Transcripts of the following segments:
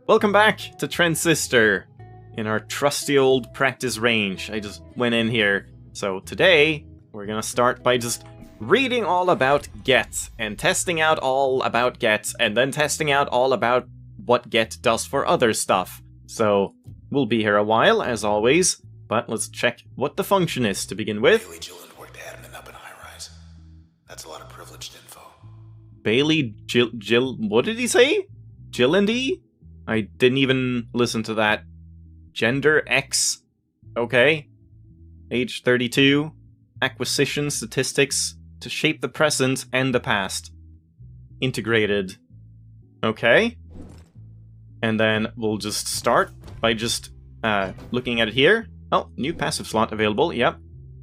Welcome back to Transistor in our trusty old practice range. I just went in here. So today, we're gonna start by just reading all about get, and testing out all about get, and then testing out all about what get does for other stuff. So, we'll be here a while, as always, but let's check what the function is to begin with. Bailey Gilland worked admin up in high-rise. That's a lot of privileged info. Bailey Jill what did he say? Gillandy? I didn't even listen to that. Gender X. Okay. Age 32. Acquisition statistics to shape the present and the past. Integrated. Okay. And then we'll just start by just looking at it here. Oh, new passive slot available, yep.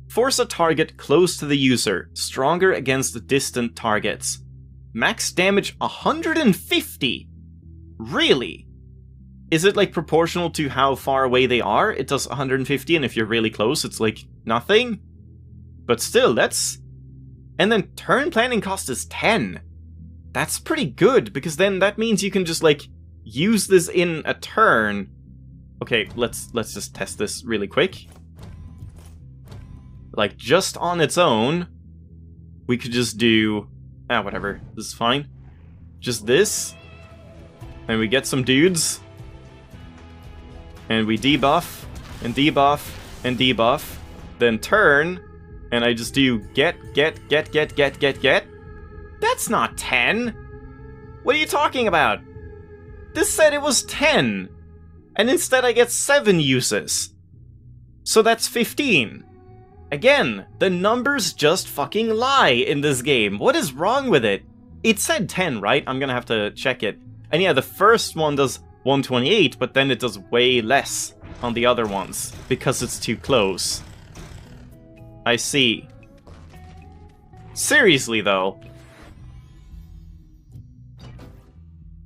Force a target close to the user, stronger against distant targets. Max damage 150! Really? Is it like proportional to how far away they are? It does 150, and if you're really close, it's like nothing? But still, that's... And then turn planning cost is 10. That's pretty good, because then that means you can just like use this in a turn. Okay, let's just test this really quick. Like, just on its own, we could just do... whatever. This is fine. Just this. And we get some dudes. And we debuff, and debuff, and debuff. Then turn, and I just do get. That's not 10! What are you talking about? This said it was 10! And instead I get 7 uses. So that's 15. Again, the numbers just fucking lie in this game. What is wrong with it? It said 10, right? I'm gonna have to check it. And yeah, the first one does 128, but then it does way less on the other ones, because it's too close. I see. Seriously, though.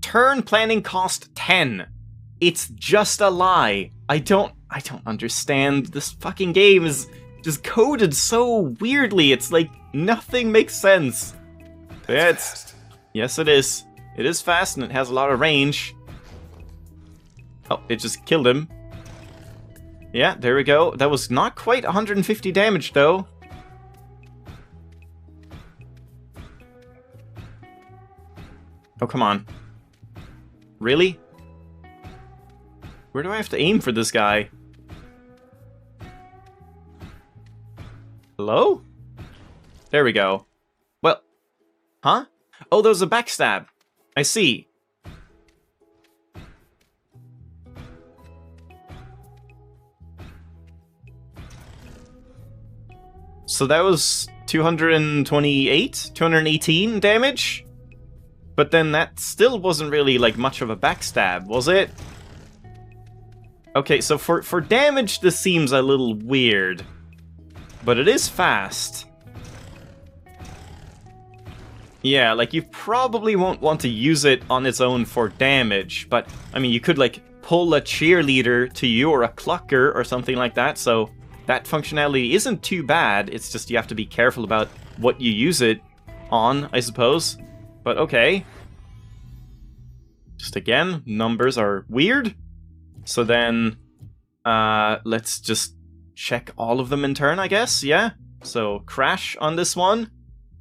Turn planning cost 10. It's just a lie. I don't understand. This fucking game is just coded so weirdly. It's like nothing makes sense. Yeah, yes, it is. It is fast and it has a lot of range. Oh, it just killed him. Yeah, there we go. That was not quite 150 damage, though. Oh, come on. Really? Where do I have to aim for this guy? Hello? There we go. Well, huh? Oh, there's a backstab. I see. So that was 228? 218 damage? But then that still wasn't really like much of a backstab, was it? Okay, so for damage this seems a little weird. But it is fast. Yeah, like you probably won't want to use it on its own for damage, but I mean you could like pull a cheerleader to you or a clucker or something like that, so that functionality isn't too bad. It's just you have to be careful about what you use it on, I suppose. But okay. Just again, numbers are weird. So then, let's just check all of them in turn, I guess, yeah? So, crash on this one.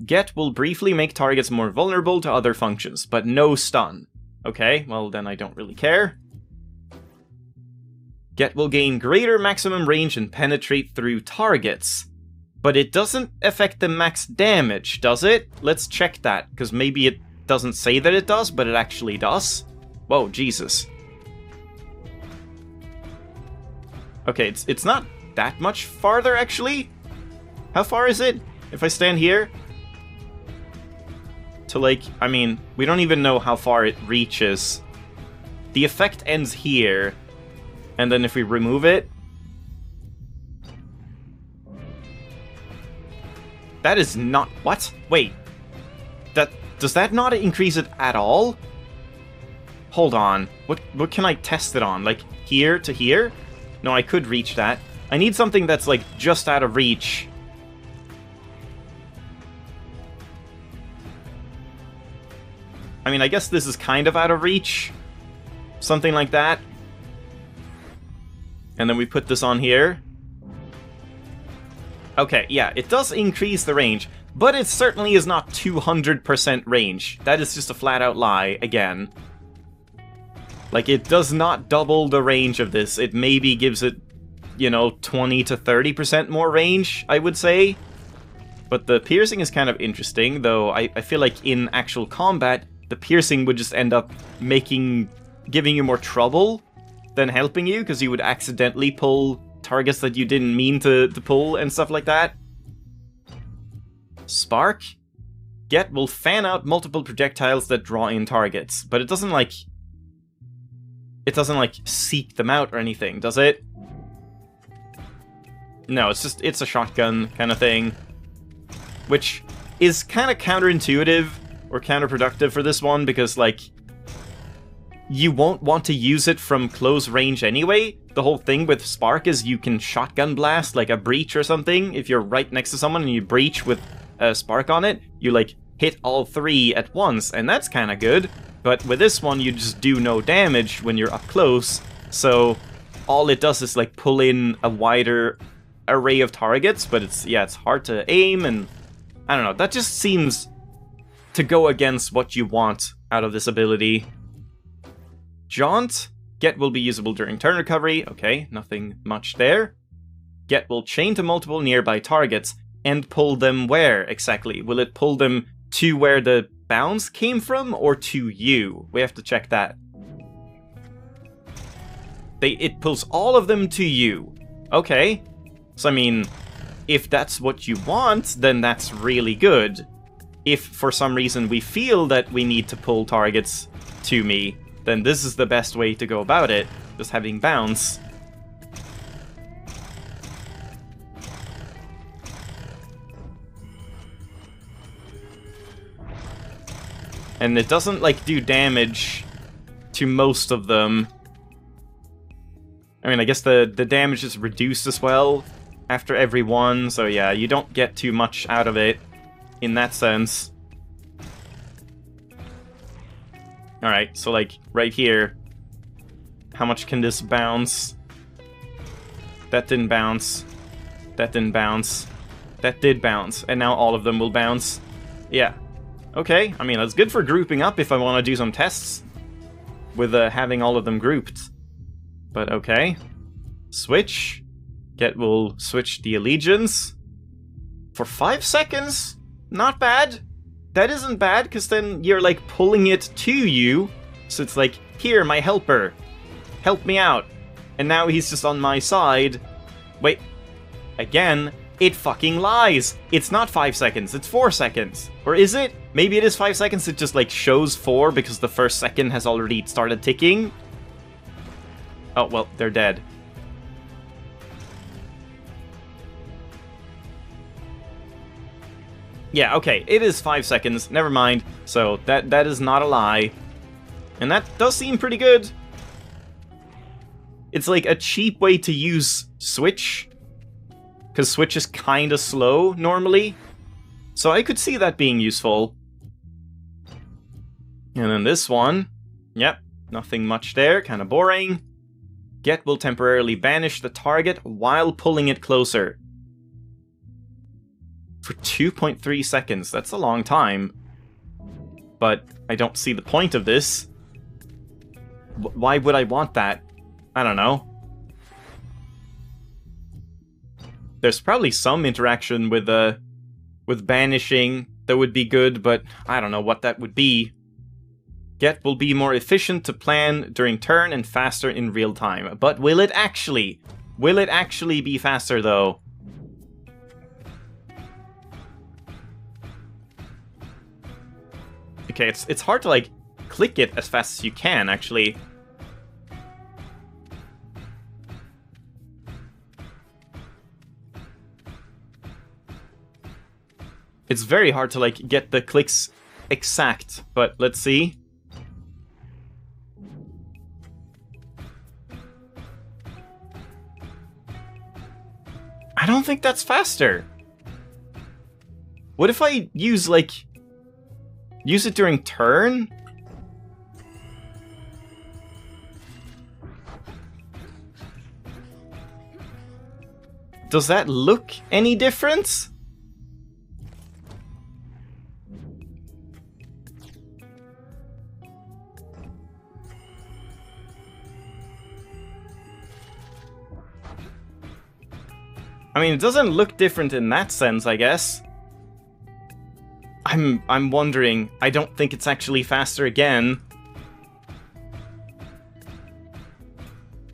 Get will briefly make targets more vulnerable to other functions, but no stun. Okay, well then I don't really care. Get will gain greater maximum range and penetrate through targets. But it doesn't affect the max damage, does it? Let's check that, because maybe it doesn't say that it does, but it actually does. Whoa, Jesus. Okay, it's not that much farther, actually. How far is it? If I stand here? To like, I mean, we don't even know how far it reaches. The effect ends here. And then if we remove it... That is not... What? Wait. Does that not increase it at all? Hold on. What can I test it on? Like, here to here? No, I could reach that. I need something that's, like, just out of reach. I mean, I guess this is kind of out of reach. Something like that. And then we put this on here. Okay, yeah, it does increase the range, but it certainly is not 200% range. That is just a flat-out lie, again. Like, it does not double the range of this. It maybe gives it, you know, 20 to 30% more range, I would say. But the piercing is kind of interesting, though I feel like in actual combat, the piercing would just end up giving you more trouble than helping you, because you would accidentally pull targets that you didn't mean to pull and stuff like that. Spark. Get will fan out multiple projectiles that draw in targets, but it doesn't like seek them out or anything, does it? No, it's a shotgun kind of thing, which is kind of counterintuitive or counterproductive for this one, because like you won't want to use it from close range anyway. The whole thing with Spark is you can shotgun blast like a breach or something. If you're right next to someone and you breach with a Spark on it, you like hit all three at once, and that's kind of good. But with this one, you just do no damage when you're up close, so all it does is like pull in a wider array of targets, but it's hard to aim, and I don't know, that just seems to go against what you want out of this ability. Jaunt. Get will be usable during turn recovery. Okay, nothing much there. Get will chain to multiple nearby targets and pull them where exactly? Will it pull them to where the bounce came from, or to you? We have to check that. It pulls all of them to you. Okay. So I mean, if that's what you want, then that's really good. If for some reason we feel that we need to pull targets to me, then this is the best way to go about it, just having bounce. And it doesn't, like, do damage to most of them. I mean, I guess the damage is reduced as well after every one, so yeah, you don't get too much out of it in that sense. Alright, so like, right here, how much can this bounce? That didn't bounce. That didn't bounce. That did bounce, and now all of them will bounce. Yeah. Okay, I mean, that's good for grouping up if I want to do some tests with having all of them grouped. But okay. Switch. Get will switch the allegiance. For 5 seconds? Not bad. That isn't bad, because then you're, like, pulling it to you. So it's like, here, my helper. Help me out. And now he's just on my side. Wait. Again, it fucking lies. It's not 5 seconds, it's 4 seconds. Or is it? Maybe it is 5 seconds, it just, like, shows 4 because the first second has already started ticking. Oh, well, they're dead. Yeah, okay, it is 5 seconds, never mind. So, that is not a lie. And that does seem pretty good. It's like a cheap way to use Switch, because Switch is kinda slow, normally. So I could see that being useful. And then this one, yep, nothing much there, kinda boring. Get will temporarily banish the target while pulling it closer. For 2.3 seconds, that's a long time. But I don't see the point of this. Why would I want that? I don't know. There's probably some interaction with banishing that would be good, but I don't know what that would be. Get will be more efficient to plan during turn and faster in real time. But will it actually? Will it actually be faster, though? Okay, it's hard to, like, click it as fast as you can, actually. It's very hard to, like, get the clicks exact, but let's see. I don't think that's faster. What if I use, like... use it during turn? does that look any different? I mean, it doesn't look different in that sense, I guess. I'm wondering. I don't think it's actually faster again.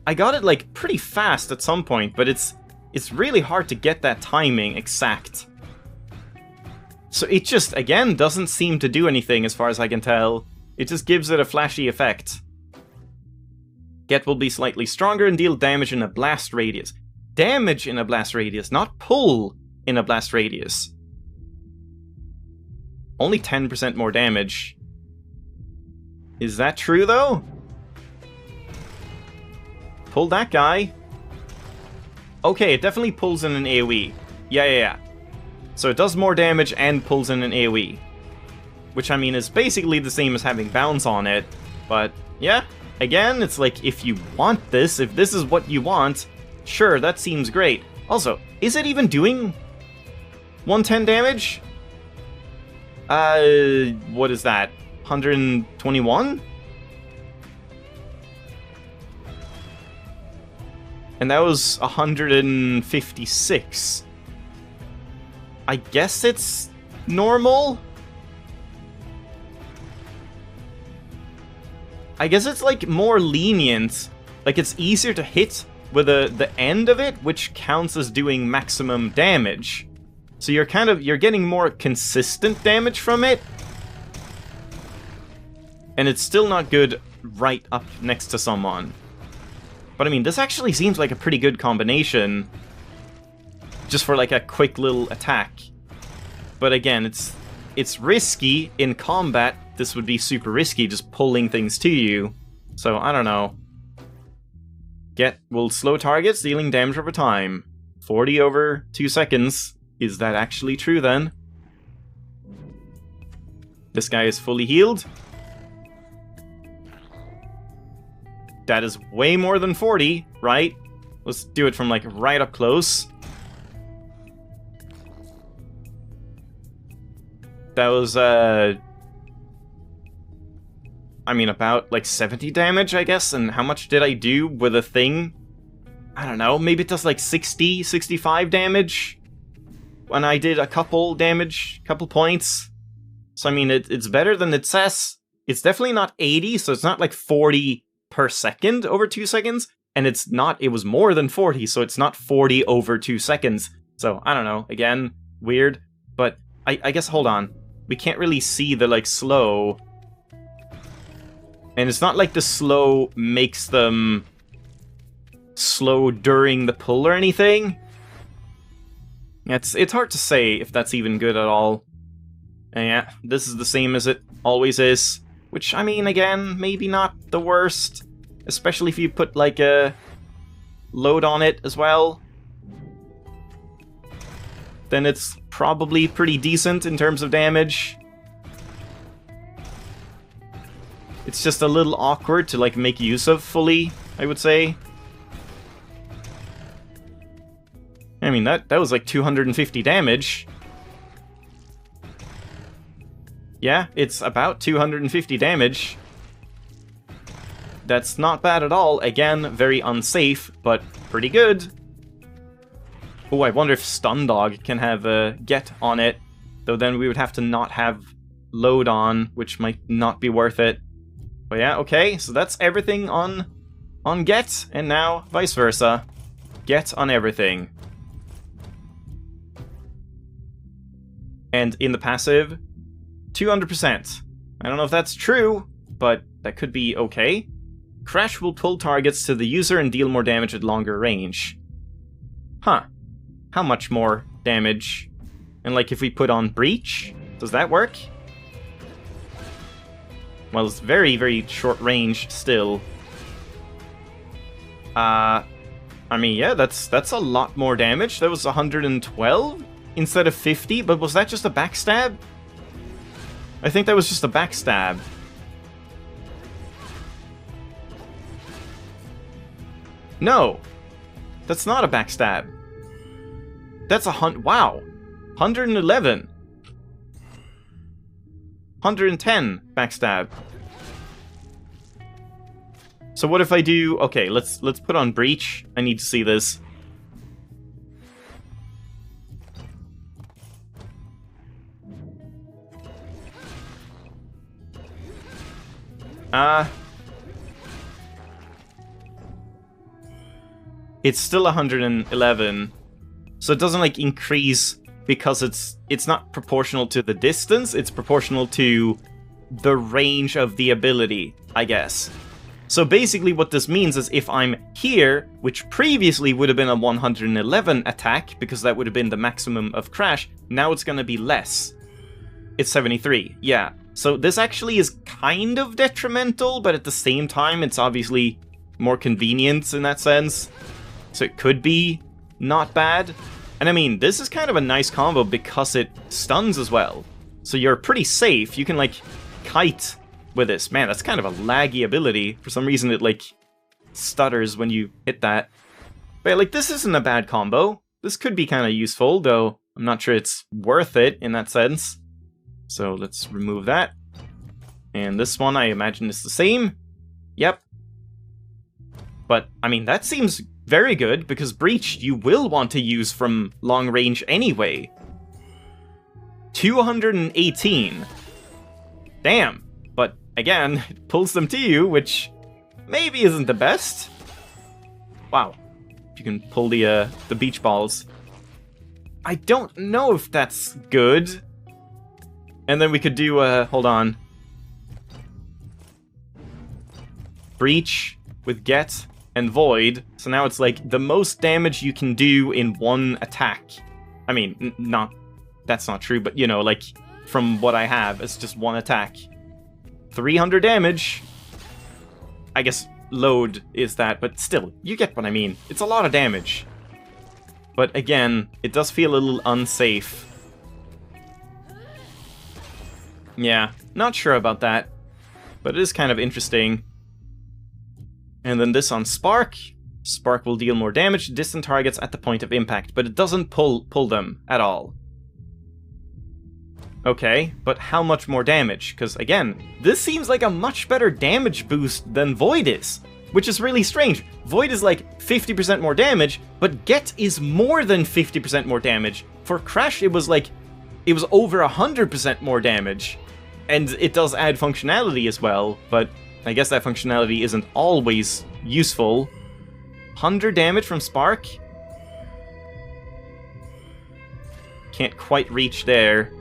I got it, like, pretty fast at some point, but it's really hard to get that timing exact. So it just, again, doesn't seem to do anything as far as I can tell. It just gives it a flashy effect. Get will be slightly stronger and deal damage in a blast radius. Damage in a blast radius, not pull in a blast radius. Only 10% more damage. Is that true, though? Pull that guy. Okay, it definitely pulls in an AoE. Yeah. So it does more damage and pulls in an AoE. Which, I mean, is basically the same as having bounce on it. But, yeah. Again, it's like, if you want this, if this is what you want, sure, that seems great. Also, is it even doing 110 damage? What is that? 121? And that was 156. I guess it's normal? I guess it's, like, more lenient. Like, it's easier to hit with the end of it, which counts as doing maximum damage. So you're getting more consistent damage from it. And it's still not good right up next to someone. But I mean, this actually seems like a pretty good combination. Just for like a quick little attack. But again, it's risky in combat. This would be super risky, just pulling things to you. So, I don't know. Get will slow targets, dealing damage over time. 40 over 2 seconds. Is that actually true then? This guy is fully healed. That is way more than 40, right? Let's do it from like right up close. That was, I mean, about like 70 damage, I guess. And how much did I do with a thing? I don't know, maybe it does like 60, 65 damage. When I did a couple points. So I mean, it's better than it says. It's definitely not 80, so it's not like 40 per second over 2 seconds. And it was more than 40, so it's not 40 over 2 seconds. So, I don't know, again, weird. But, I guess, hold on. We can't really see the, like, slow. And it's not like the slow makes them slow during the pull or anything. It's hard to say if that's even good at all. And yeah, this is the same as it always is. Which, I mean, again, maybe not the worst. Especially if you put, like, a load on it as well. Then it's probably pretty decent in terms of damage. It's just a little awkward to, like, make use of fully, I would say. I mean, that was like 250 damage. Yeah, it's about 250 damage. That's not bad at all. Again, very unsafe, but pretty good. Oh, I wonder if Stun Dog can have a get on it. Though then we would have to not have load on, which might not be worth it. But yeah, okay, so that's everything on get, and now vice versa. Get on everything. And in the passive, 200%. I don't know if that's true, but that could be okay. Crash will pull targets to the user and deal more damage at longer range. Huh. How much more damage? And like if we put on Breach, does that work? Well, it's very, very short range still. I mean, yeah, that's a lot more damage. That was 112 instead of 50, but was that just a backstab? I think that was just a backstab. No, that's not a backstab. That's wow. 111. 110 backstab. So what if I do... Okay, let's put on Breach. I need to see this. It's still 111. So it doesn't like increase because it's not proportional to the distance, it's proportional to the range of the ability, I guess. So basically what this means is if I'm here, which previously would have been a 111 attack, because that would have been the maximum of Crash, now it's gonna be less. It's 73, yeah. So this actually is kind of detrimental, but at the same time it's obviously more convenient in that sense. So it could be not bad. And I mean, this is kind of a nice combo because it stuns as well. So you're pretty safe. You can like kite with this. Man, that's kind of a laggy ability. For some reason it like stutters when you hit that. But yeah, like this isn't a bad combo. This could be kind of useful, though I'm not sure it's worth it in that sense. So let's remove that. And this one I imagine is the same. Yep. But I mean, that seems very good, because Breach you will want to use from long range anyway. 218. Damn. But again, it pulls them to you, which maybe isn't the best. Wow. You can pull the beach balls. I don't know if that's good. And then we could do, hold on. Breach with Get and Void. So now it's like the most damage you can do in one attack. I mean, that's not true, but you know, like from what I have, it's just one attack. 300 damage. I guess load is that, but still, you get what I mean. It's a lot of damage. But again, it does feel a little unsafe. Yeah, not sure about that, but it is kind of interesting. And then this on Spark. Spark will deal more damage to distant targets at the point of impact, but it doesn't pull them at all. Okay, but how much more damage? Because again, this seems like a much better damage boost than Void is, which is really strange. Void is like 50% more damage, but Get is more than 50% more damage. For Crash, it was over 100% more damage. And it does add functionality as well, but I guess that functionality isn't always useful. 100 damage from Spark? Can't quite reach there.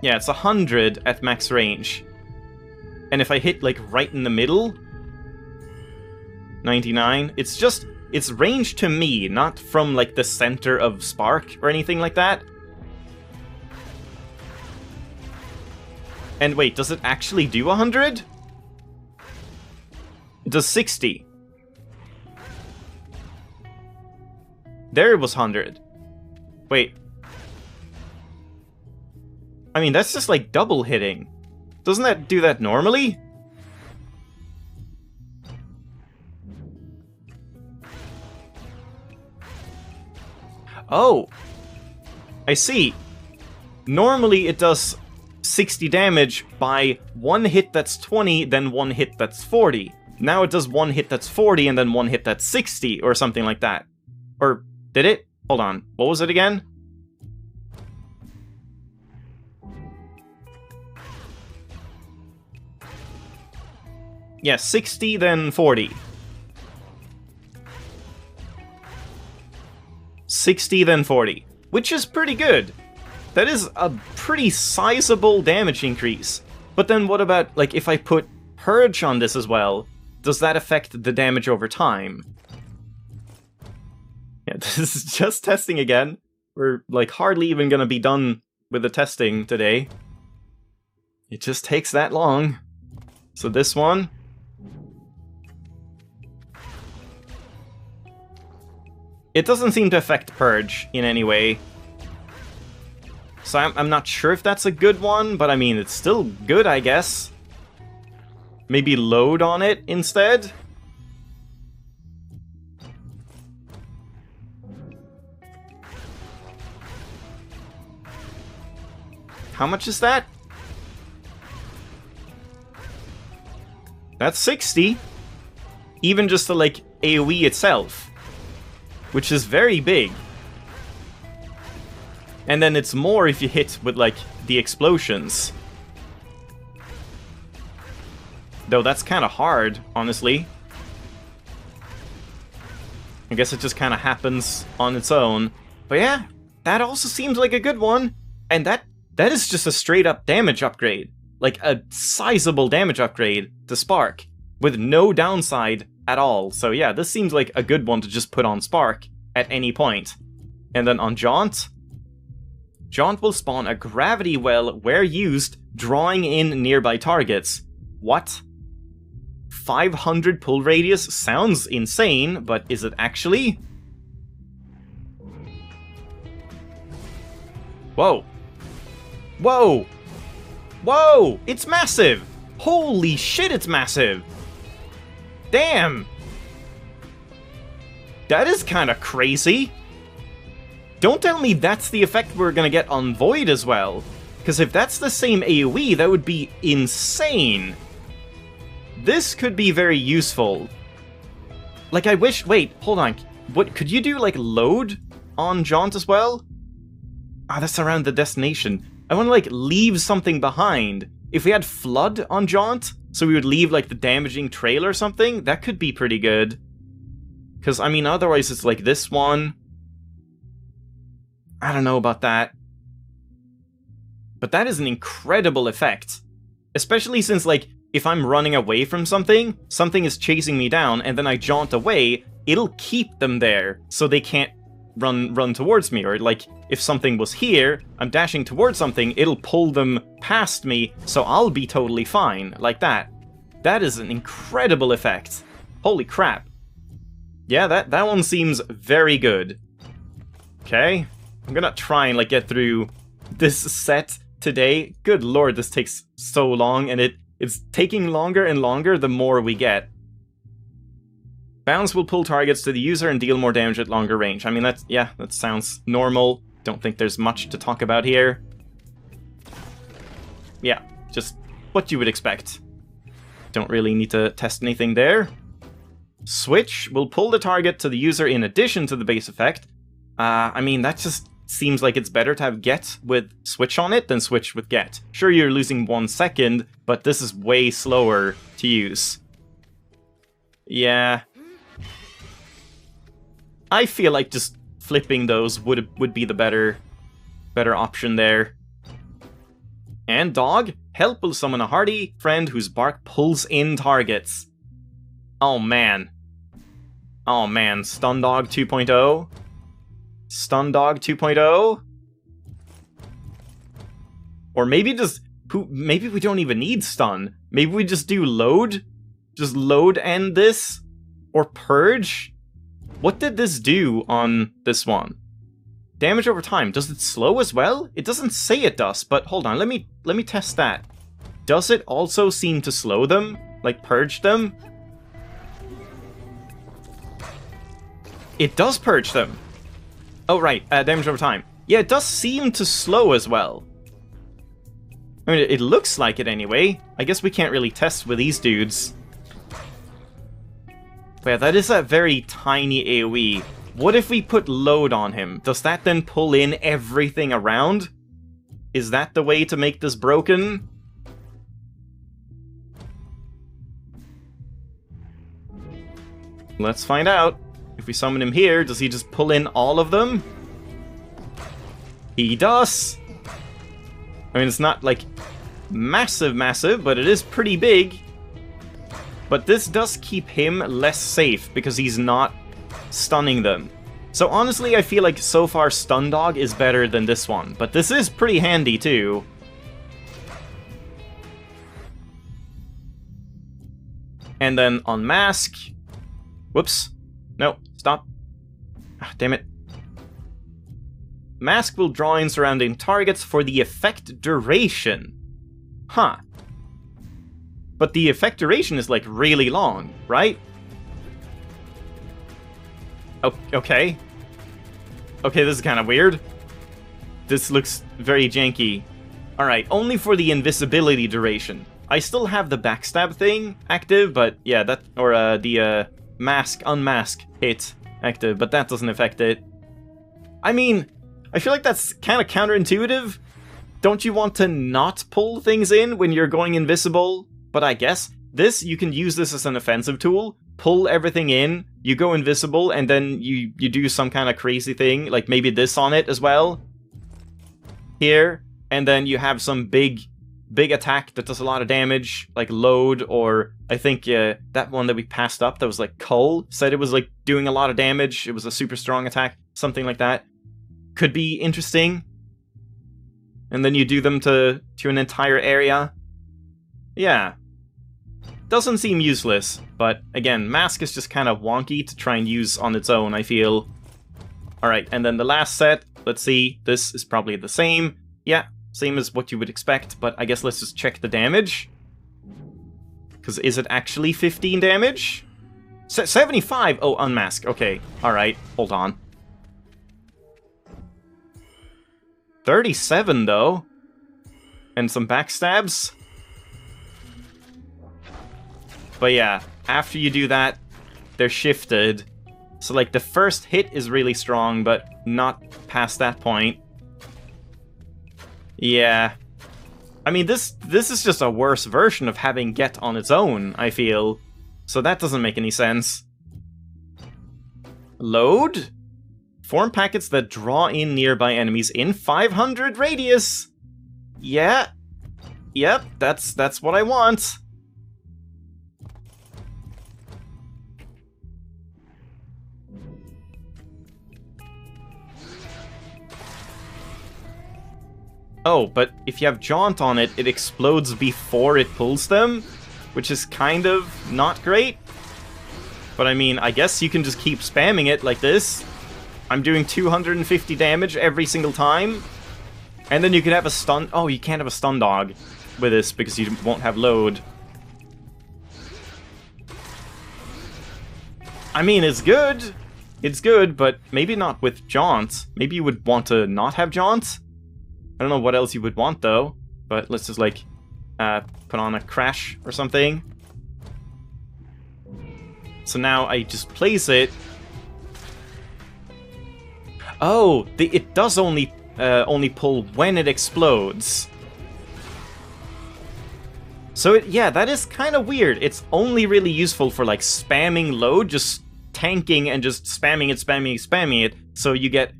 Yeah, it's 100 at max range. And if I hit, like, right in the middle... 99. It's range to me, not from, like, the center of Spark or anything like that. And wait, does it actually do 100? It does 60. There it was 100. Wait. I mean, that's just like double hitting. Doesn't that do that normally? Oh. I see. Normally it does 60 damage by one hit that's 20, then one hit that's 40. Now it does one hit that's 40, and then one hit that's 60, or something like that. Or, did it? Hold on. What was it again? Yeah, 60, then 40. 60, then 40. Which is pretty good. That is a pretty sizable damage increase. But then what about, like, if I put Purge on this as well? Does that affect the damage over time? Yeah, this is just testing again. We're, like, hardly even gonna be done with the testing today. It just takes that long. So this one... It doesn't seem to affect Purge in any way. So I'm not sure if that's a good one, but I mean, it's still good, I guess. Maybe load on it instead? How much is that? That's 60. Even just the, like, AoE itself. Which is very big. And then it's more if you hit with, like, the explosions. Though that's kind of hard, honestly. I guess it just kind of happens on its own. But yeah, that also seems like a good one. And that is just a straight up damage upgrade. Like a sizable damage upgrade to Spark. With no downside at all. So yeah, this seems like a good one to just put on Spark at any point. And then on Jaunt. Jaunt will spawn a gravity well where used, drawing in nearby targets. What? 500 pull radius sounds insane, but is it actually? Whoa. Whoa! Whoa! It's massive! Holy shit, it's massive! Damn! That is kind of crazy. Don't tell me that's the effect we're gonna get on Void as well. Because if that's the same AoE, that would be insane. This could be very useful. Like, I wish... Wait, hold on. What, could you do, like, load on Jaunt as well? Ah, that's around the destination. I want to, like, leave something behind. If we had Flood on Jaunt, so we would leave, like, the damaging trail or something, that could be pretty good. Because, I mean, otherwise it's like this one. I don't know about that. But that is an incredible effect. Especially since, like, if I'm running away from something, something is chasing me down, and then I jaunt away, it'll keep them there, so they can't run towards me. Or, like, if something was here, I'm dashing towards something, it'll pull them past me, so I'll be totally fine, like that. That is an incredible effect. Holy crap. Yeah, that one seems very good. Okay, I'm gonna try and, like, get through this set today. Good lord, this takes so long, and it's taking longer and longer the more we get. Bounce will pull targets to the user and deal more damage at longer range. I mean, that sounds normal. Don't think there's much to talk about here. Yeah, just what you would expect. Don't really need to test anything there. Switch will pull the target to the user in addition to the base effect. I mean, that just seems like it's better to have Get with Switch on it than Switch with Get. Sure, you're losing 1 second, but this is way slower to use. Yeah. I feel like just flipping those would be the better option there. And Dog, help will summon a hardy friend whose bark pulls in targets. Oh man. Oh man, Stun Dog 2.0? Stun Dog 2.0? Or maybe maybe we don't even need stun. Maybe we just do load? Just load end this? Or purge? What did this do on this one? Damage over time. Does it slow as well? It doesn't say it does, but hold on, let me test that. Does it also seem to slow them? Like purge them? It does purge them. Oh right, damage over time. Yeah, it does seem to slow as well. I mean, it looks like it anyway. I guess we can't really test with these dudes. But yeah, that is a very tiny AoE. What if we put load on him? Does that then pull in everything around? Is that the way to make this broken? Let's find out. If we summon him here, does he just pull in all of them? He does! I mean, it's not, like, massive, but it is pretty big. But this does keep him less safe, because he's not stunning them. So honestly, I feel like so far Stun Dog is better than this one. But this is pretty handy, too. And then on Mask... Whoops. No, stop. Ah, damn it. Mask will draw in surrounding targets for the effect duration. Huh. But the effect duration is, like, really long, right? Oh, okay. Okay, this is kind of weird. This looks very janky. Alright, only for the invisibility duration. I still have the backstab thing active, but yeah, that, or the unmask hit active, but that doesn't affect it. I mean, I feel like that's kind of counterintuitive. Don't you want to not pull things in when you're going invisible? But I guess you can use this as an offensive tool. Pull everything in, you go invisible, and then you do some kind of crazy thing, like maybe this on it as well. Here, and then you have some big attack that does a lot of damage, like Load, or I think that one that we passed up that was like Cull said it was like doing a lot of damage. It was a super strong attack, something like that. Could be interesting. And then you do them to an entire area. Yeah. Doesn't seem useless, but again, Mask is just kind of wonky to try and use on its own, I feel. Alright, and then the last set, let's see, this is probably the same. Yeah, same as what you would expect, but I guess let's just check the damage. Because is it actually 15 damage? 75! Oh, unmask, okay. Alright, hold on. 37, though. And some backstabs. But yeah, after you do that, they're shifted. So like the first hit is really strong, but not past that point. Yeah. I mean, this is just a worse version of having Get on its own, I feel. So that doesn't make any sense. Load? Form packets that draw in nearby enemies in 500 radius. Yeah. Yep, that's what I want. Oh, but if you have Jaunt on it, it explodes before it pulls them, which is kind of not great. But I mean, I guess you can just keep spamming it like this. I'm doing 250 damage every single time. And then you could have a stun... Oh, you can't have a stun dog with this because you won't have Load. I mean, it's good. It's good, but maybe not with Jaunt. Maybe you would want to not have Jaunt. I don't know what else you would want, though. But let's just, like, put on a Crash or something. So now I just place it. Oh, it does only pull when it explodes. So yeah, that is kind of weird. It's only really useful for like spamming Load, just tanking and just spamming it. So you get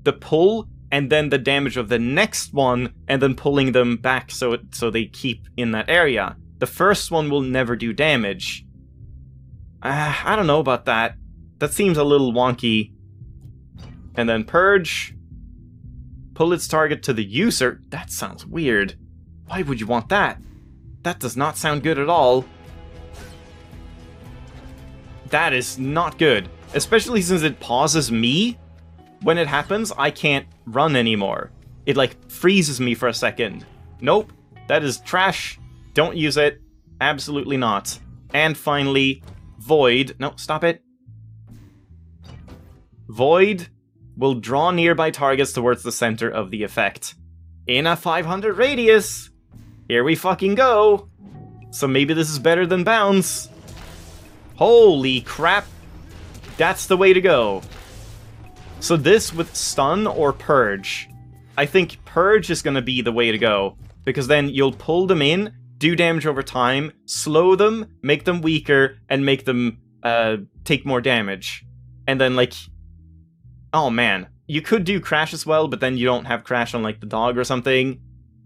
the pull and then the damage of the next one, and then pulling them back so they keep in that area. The first one will never do damage. I don't know about that. That seems a little wonky. And then Purge. Pull its target to the user. That sounds weird. Why would you want that? That does not sound good at all. That is not good. Especially since it pauses me. When it happens, I can't run anymore. It, like, freezes me for a second. Nope. That is trash. Don't use it. Absolutely not. And finally, Void. No, stop it. Void will draw nearby targets towards the center of the effect. In a 500 radius! Here we fucking go! So maybe this is better than Bounce. Holy crap! That's the way to go. So this with Stun or Purge. I think Purge is gonna be the way to go. Because then you'll pull them in, do damage over time, slow them, make them weaker, and make them take more damage. And then, like... Oh man, you could do Crash as well, but then you don't have Crash on, like, the dog or something.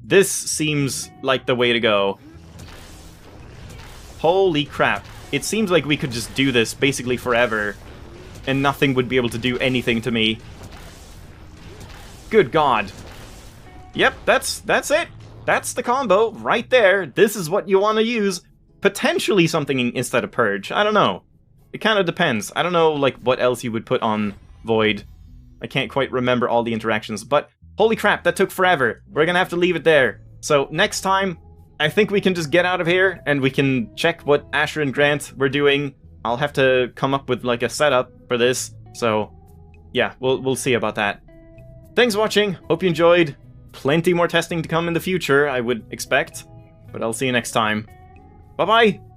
This seems like the way to go. Holy crap. It seems like we could just do this basically forever, and nothing would be able to do anything to me. Good God. Yep, that's it. That's the combo right there. This is what you want to use. Potentially something instead of Purge. I don't know. It kind of depends. I don't know, like, what else you would put on Void. I can't quite remember all the interactions, but holy crap, that took forever. We're gonna have to leave it there. So next time, I think we can just get out of here, and we can check what Asher and Grant were doing. I'll have to come up with, like, a setup for this, so yeah, we'll see about that. Thanks for watching, hope you enjoyed. plenty more testing to come in the future, I would expect. But I'll see you next time. Bye-bye!